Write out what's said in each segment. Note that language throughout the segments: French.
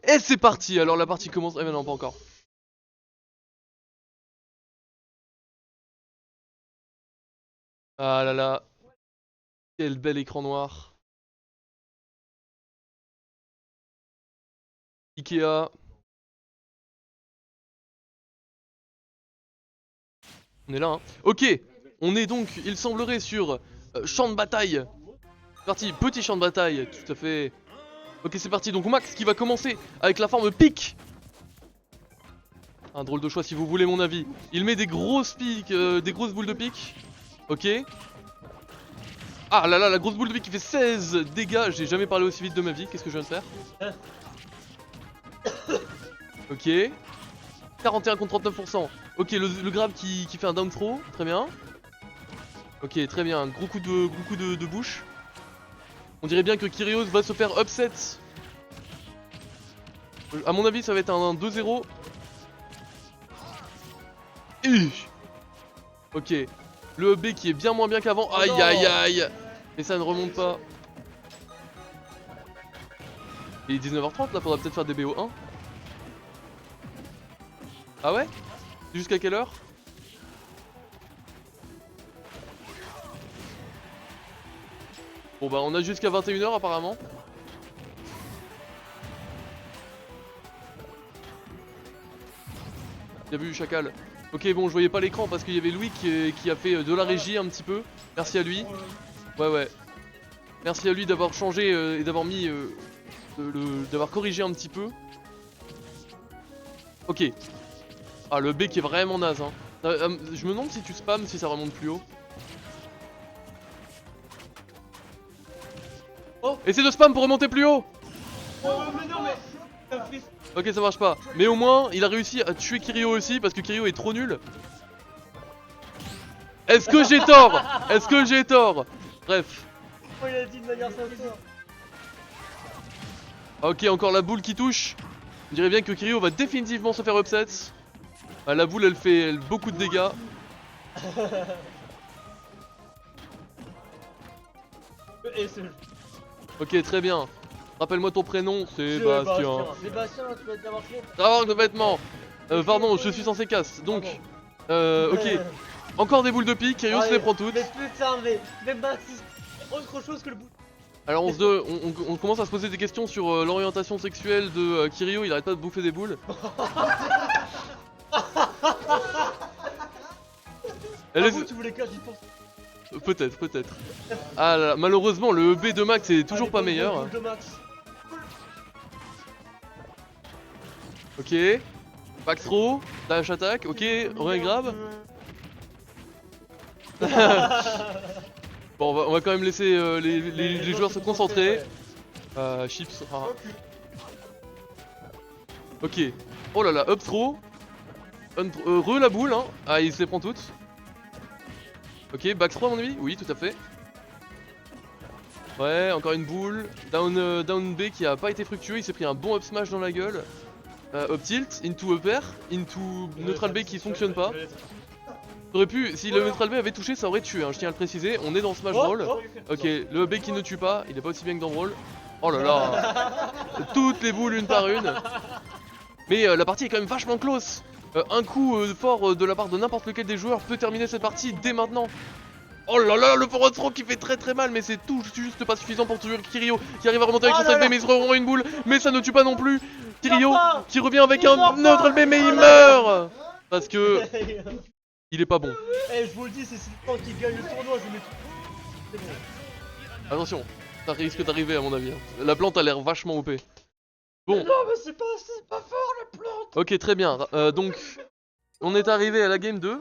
Et c'est parti. Alors la partie commence. Eh ben non, pas encore. Ah là là. Quel bel écran noir. Ikea. On est là, hein. Ok. On est donc, il semblerait, sur champ de bataille. C'est parti, petit champ de bataille. Tout à fait. Ok, c'est parti. Donc Max qui va commencer avec la forme pique. Un drôle de choix si vous voulez mon avis. Il met des grosses piques, des grosses boules de pique. Ok. Ah là là, la grosse boule de pique qui fait 16 dégâts. J'ai jamais parlé aussi vite de ma vie. Qu'est-ce que je viens de faire? Ok. 41 contre 39%. Ok, le grab qui fait un down throw. Très bien. Ok, très bien. Gros coup de bouche. On dirait bien que Kyrios va se faire upset. A mon avis, ça va être un 2-0. Ok. Le B qui est bien moins bien qu'avant. Aïe aïe aïe. Mais ça ne remonte pas. Il est 19h30 là, faudra peut-être faire des BO1. Ah ouais? Jusqu'à quelle heure? Bon bah on a jusqu'à 21h apparemment. Bien vu Chacal. Ok bon je voyais pas l'écran parce qu'il y avait Louis qui a fait de la régie un petit peu. Merci à lui. Ouais ouais. Merci à lui d'avoir changé et d'avoir mis d'avoir corrigé un petit peu. Ok. Ah le B qui est vraiment naze hein. Je me demande si tu spams si ça remonte plus haut. Oh. Essaie de spam pour remonter plus haut. Oh mais non mais... Ok ça marche pas. Mais au moins il a réussi à tuer Kirio aussi parce que Kirio est trop nul. Est-ce que j'ai tort? Est-ce que j'ai tort? Bref. Oh il a dit de manière sincère. Ok encore la boule qui touche. On dirait bien que Kirio va définitivement se faire upset. Ah, la boule elle fait beaucoup de dégâts. Et c'est... Ok très bien. Rappelle-moi ton prénom, Sébastien. Sébastien, tu vas t'avoir fait. Travail de vêtements. Pardon, je suis censé casse. Donc, ok. Encore des boules de pique, Kyrios les prend toutes. Mais putain, mais Baptiste, autre chose que le bout. Alors on commence à se poser des questions sur l'orientation sexuelle de Kirio, il arrête pas de bouffer des boules. Tu voulais que j'y pense. Peut-être, peut-être. Ah là, là, malheureusement le B de Max est toujours pas meilleur. Ok. Back throw, dash attack, ok, rien grave. Bon on va quand même laisser les joueurs se concentrer. Chips. Ah. Ok. Oh là là, up throw. Re la boule hein. Ah il se les prend toutes. Ok, back throw à mon avis? Oui tout à fait. Ouais, encore une boule. Down B qui a pas été fructueux, il s'est pris un bon up smash dans la gueule. Up tilt, into up air, into neutral B qui fonctionne pas. J'aurais pu, si le neutral B avait touché ça aurait tué, hein, je tiens à le préciser, on est dans Smash Brawl. Ok, le B qui ne tue pas, il est pas aussi bien que dans Brawl. Oh là là. Toutes les boules une par une. Mais la partie est quand même vachement close. Un coup fort de la part de n'importe lequel des joueurs peut terminer cette partie dès maintenant. Oh là là, le forward throw qui fait très très mal, mais c'est tout juste pas suffisant pour tuer Kirio qui arrive à remonter avec son side B, mais il se reprend une boule, mais ça ne tue pas non plus. Kirio qui revient avec un neutral B, mais il meurt parce que il est pas bon. Eh, je vous le dis, c'est Sylvain qui gagne le tournoi, je mets tout. C'est bon. Attention, ça risque d'arriver à mon avis. Hein. La plante a l'air vachement OP. Bon. Non, mais c'est pas fort la plante. Ok, très bien. Donc, on est arrivé à la game 2.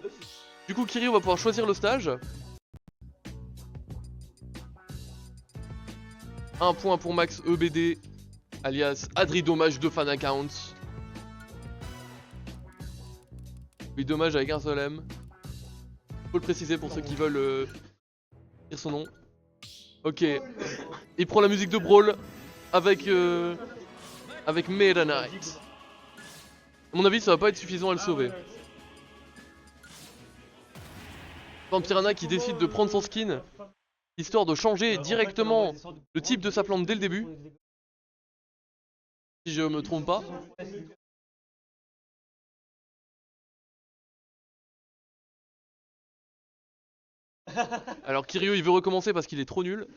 Du coup, Kirio va pouvoir choisir le stage. Un point pour Max EBD, alias Adri Dommage de fan account. Oui, dommage avec un seul M. Faut le préciser pour ceux qui veulent dire son nom. Ok. Il prend la musique de Brawl avec Meta Knight. A mon avis, ça va pas être suffisant à le sauver. Vampirana qui décide de prendre son skin, histoire de changer directement le type de sa plante dès le début. Si je me trompe pas. Alors Kiryu il veut recommencer parce qu'il est trop nul.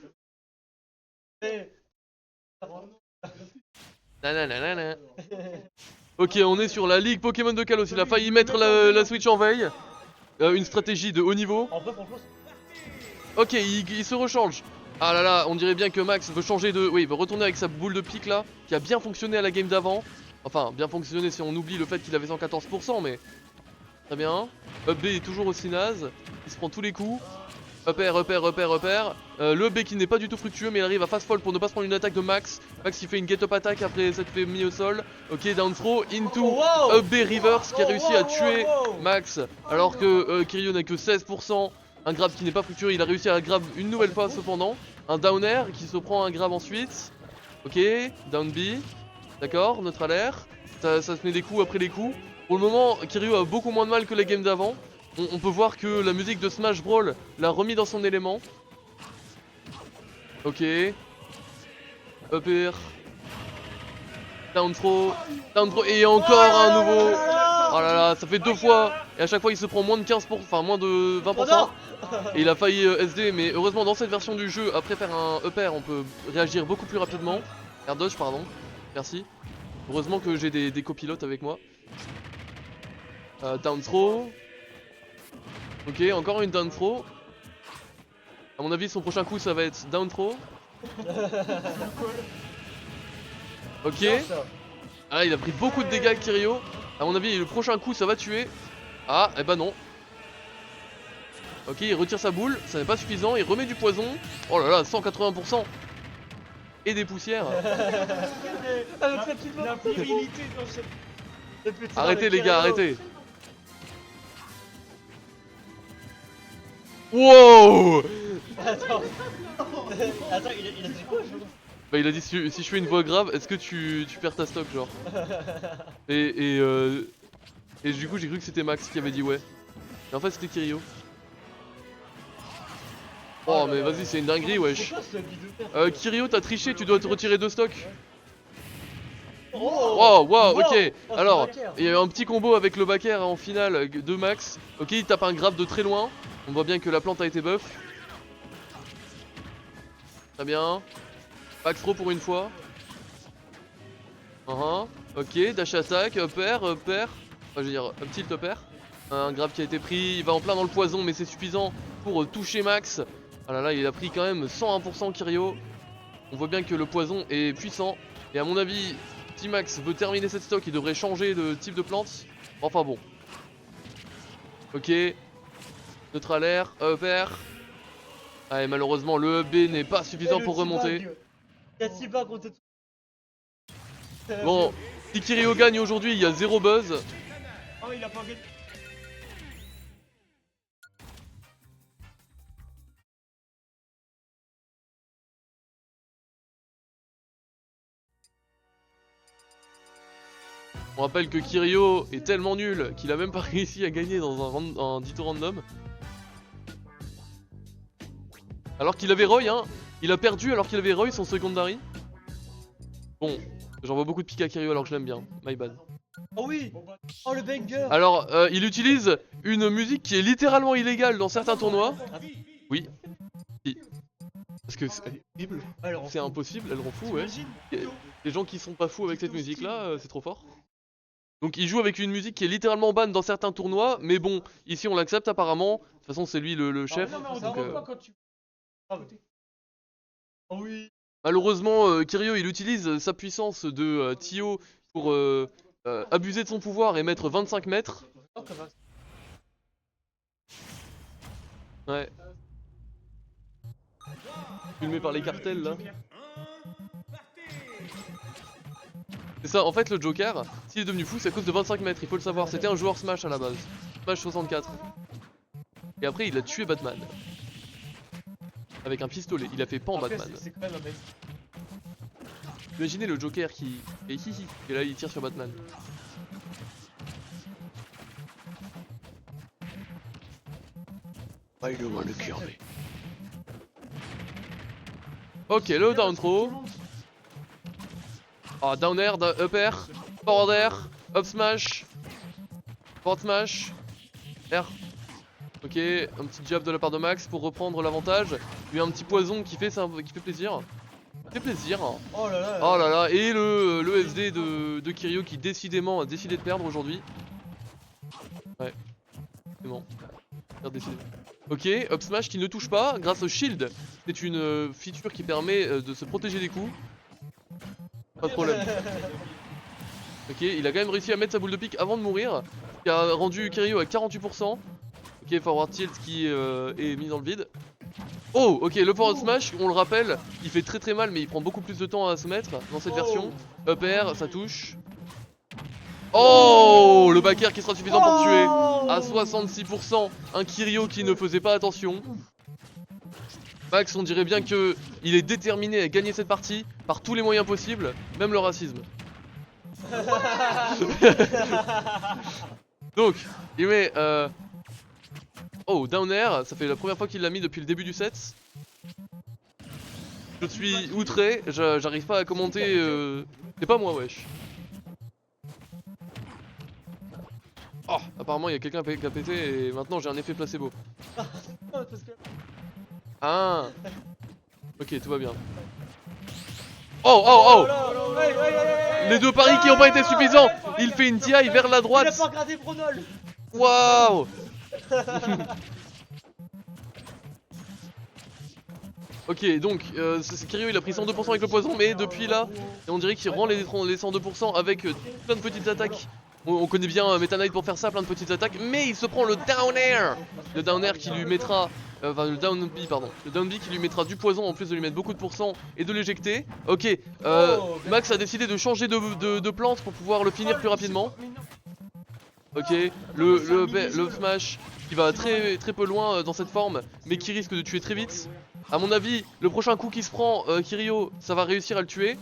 Nananana. Ok, on est sur la ligue Pokémon de Kalos. Il a failli mettre la Switch en veille. Une stratégie de haut niveau. En vrai, franchement, Ok, il se rechange. Ah là là, on dirait bien que Max veut changer de... Oui, il veut retourner avec sa boule de pique là, qui a bien fonctionné à la game d'avant. Enfin, bien fonctionné si on oublie le fait qu'il avait 114%, mais... Très bien. Up B est toujours aussi naze. Il se prend tous les coups. Up air, up air, up air, up air. Le up B qui n'est pas du tout fructueux, mais il arrive à fast fall pour ne pas se prendre une attaque de Max. Max il fait une get up attack après s'être fait mis au sol. Ok, down throw, into up B reverse qui a réussi à tuer Max. Alors que Kiryu n'a que 16%. Un grab qui n'est pas fructueux, il a réussi à grab une nouvelle fois cependant. Un down air qui se prend un grab ensuite. Ok, down B. D'accord, neutral air. Ça se met des coups après les coups. Pour le moment, Kiryu a beaucoup moins de mal que la game d'avant. On peut voir que la musique de Smash Brawl l'a remis dans son élément. Ok. Up air. Down throw. Down throw. Et encore un nouveau. Oh là là, ça fait 2 fois. Et à chaque fois il se prend moins de 15%, enfin moins de 20%. Et il a failli SD, mais heureusement dans cette version du jeu, après faire un up air, on peut réagir beaucoup plus rapidement. Air dodge, pardon. Merci. Heureusement que j'ai des copilotes avec moi. Down throw. Ok, encore une down throw. A mon avis, son prochain coup, ça va être down throw. Ok. Ah, il a pris beaucoup de dégâts, Kiryu. A mon avis, le prochain coup, ça va tuer. Ah, eh ben non. Ok, il retire sa boule, ça n'est pas suffisant, il remet du poison. Oh là là, 180%. Et des poussières. avec sa petite la virilité dans cette... Arrêtez les gars, arrêtez. Wow. Attends, il a dit quoi? Bah il a dit si je fais une voix grave, est-ce que tu perds ta stock genre. Et du coup j'ai cru que c'était Max qui avait dit ouais. Et en fait c'était Kiryu. Oh mais vas-y c'est une dinguerie wesh. Kiryu t'as triché, tu dois te retirer 2 stocks. Wow, wow, ok. Alors, il y a eu un petit combo avec le back air en finale de Max. Ok, il tape un grab de très loin. On voit bien que la plante a été buff. Très bien. Back throw pour une fois. Ok, dash attack, up air, up air. Enfin, je veux dire, up tilt, up air. Un grab qui a été pris. Il va en plein dans le poison, mais c'est suffisant pour toucher Max. Ah là là, il a pris quand même 101% Kiryu. On voit bien que le poison est puissant. Et à mon avis, si Max veut terminer cette stock, il devrait changer de type de plante. Enfin bon. Ok. Neutral air, up air. Ah, et malheureusement, le up B n'est pas suffisant pour remonter. Il y a 6 bugs contre... Bon, si Kiryu gagne aujourd'hui, il y a 0 buzz. Oh, il a pas gagné. On rappelle que Kiryu est tellement nul qu'il a même pas réussi à gagner dans un Ditto random. Alors qu'il avait Roy, hein. Il a perdu alors qu'il avait Roy, son secondary. Bon, j'envoie beaucoup de piques à Kiryu alors que je l'aime bien. My bad. Oh oui. Oh le banger. Alors, il utilise une musique qui est littéralement illégale dans certains tournois. Oui. Parce que c'est impossible. C'est impossible, elle rend fou, ouais. Les gens qui sont pas fous avec cette musique là, c'est trop fort. Donc il joue avec une musique qui est littéralement ban dans certains tournois, mais bon, ici on l'accepte apparemment. De toute façon c'est lui le chef. Oh oui. Malheureusement, Kiryu il utilise sa puissance de Tio pour abuser de son pouvoir et mettre 25 mètres. Ouais. Filmé par les cartels là. C'est ça, en fait le Joker, s'il est devenu fou c'est à cause de 25 mètres, il faut le savoir, c'était un joueur Smash à la base. Smash 64. Et après il a tué Batman. Avec un pistolet, il a fait pan Batman. C'est quand même un mec. Imaginez le Joker qui est hihi, et là il tire sur Batman. Ok, le down throw. Ah, down air, up air, forward air, up smash, forward smash, air. Ok, un petit jab de la part de Max pour reprendre l'avantage. Lui un petit poison qui fait plaisir. Ça fait plaisir. Oh là là. Oh là là, et le SD de Kiryu qui décidément a décidé de perdre aujourd'hui. Ouais, c'est bon. Ok, up smash qui ne touche pas grâce au shield. C'est une feature qui permet de se protéger des coups. Pas de problème. Ok, il a quand même réussi à mettre sa boule de pique avant de mourir. Ce qui a rendu Kiryu à 48%. Ok, forward tilt qui est mis dans le vide. Oh, ok, le forward smash, on le rappelle, il fait très mal, mais il prend beaucoup plus de temps à se mettre dans cette version. Up air, ça touche. Oh, le back air qui sera suffisant pour tuer à 66%. Un Kiryu qui ne faisait pas attention. Max, on dirait bien que il est déterminé à gagner cette partie par tous les moyens possibles, même le racisme. Donc, il met oh, down air, ça fait la première fois qu'il l'a mis depuis le début du set. Je suis outré, j'arrive pas à commenter. C'est pas moi, wesh. Oh, apparemment il y a quelqu'un qui a pété et maintenant j'ai un effet placebo. Ah. Ok, tout va bien. Oh, oh, oh. Les deux paris qui n'ont pas été suffisants. Il fait une TI vers la droite. Il a pas regardé Bronol. Waouh. Ok, donc Kiryu il a pris 102% avec le poison, mais depuis là, on dirait qu'il rend les 102% avec plein de petites attaques. On connaît bien Meta Knight pour faire ça, plein de petites attaques, mais il se prend le down air. Le down air qui lui mettra, enfin le down B pardon, le down B qui lui mettra du poison en plus de lui mettre beaucoup de pourcents et de l'éjecter. Ok, Max a décidé de changer de plante pour pouvoir le finir plus rapidement. Ok, le smash qui va très peu loin dans cette forme, mais qui risque de tuer très vite. A mon avis, le prochain coup qui se prend, Kiryu, ça va réussir à le tuer.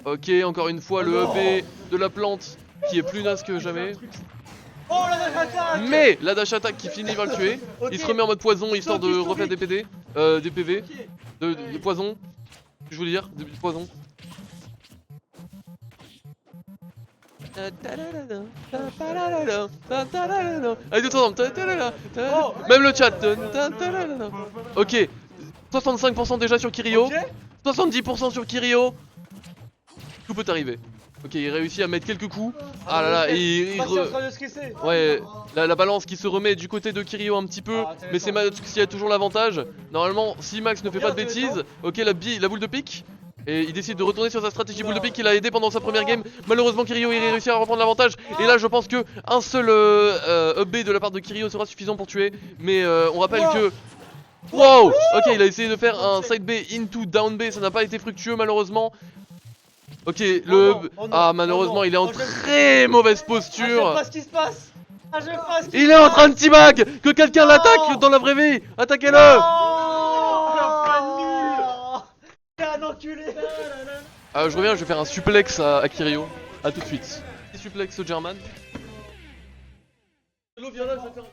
Ok, encore une fois, le EP de la plante qui est plus naze que jamais. Oh, la dash attack. Mais la dash attack qui finit par le tuer. Il se remet en mode poison histoire de refaire des PD, des PV, des poisons. Je voulais dire, des poisons. Allez, tout ensemble. Même le chat. Ok, 65% déjà sur Kiryu. 70% sur Kiryu. Tout peut arriver. Ok, il réussit à mettre quelques coups. Ah là là, ouais, la balance qui se remet du côté de Kiryu un petit peu. Mais c'est Max qui a toujours l'avantage. Normalement, si Max ne fait pas de bêtises. Ok, la boule de pique. Et il décide de retourner sur sa stratégie boule de pique qu'il a aidé pendant sa première game. Malheureusement Kiryu il réussit à reprendre l'avantage. Et là je pense que un seul up B de la part de Kiryu sera suffisant pour tuer. Mais on rappelle que... Wow. Ok, il a essayé de faire un side B into down B, ça n'a pas été fructueux malheureusement. Ok, ah malheureusement il est en très mauvaise posture. Je sais pas ce qui se passe. Il est en train de teabag. Que quelqu'un l'attaque dans la vraie vie. Attaquez-le. Un enculé. Je reviens, je vais faire un suplex à Kiryu. A tout de suite. Petit suplex au German. Hello, viens là, je vais faire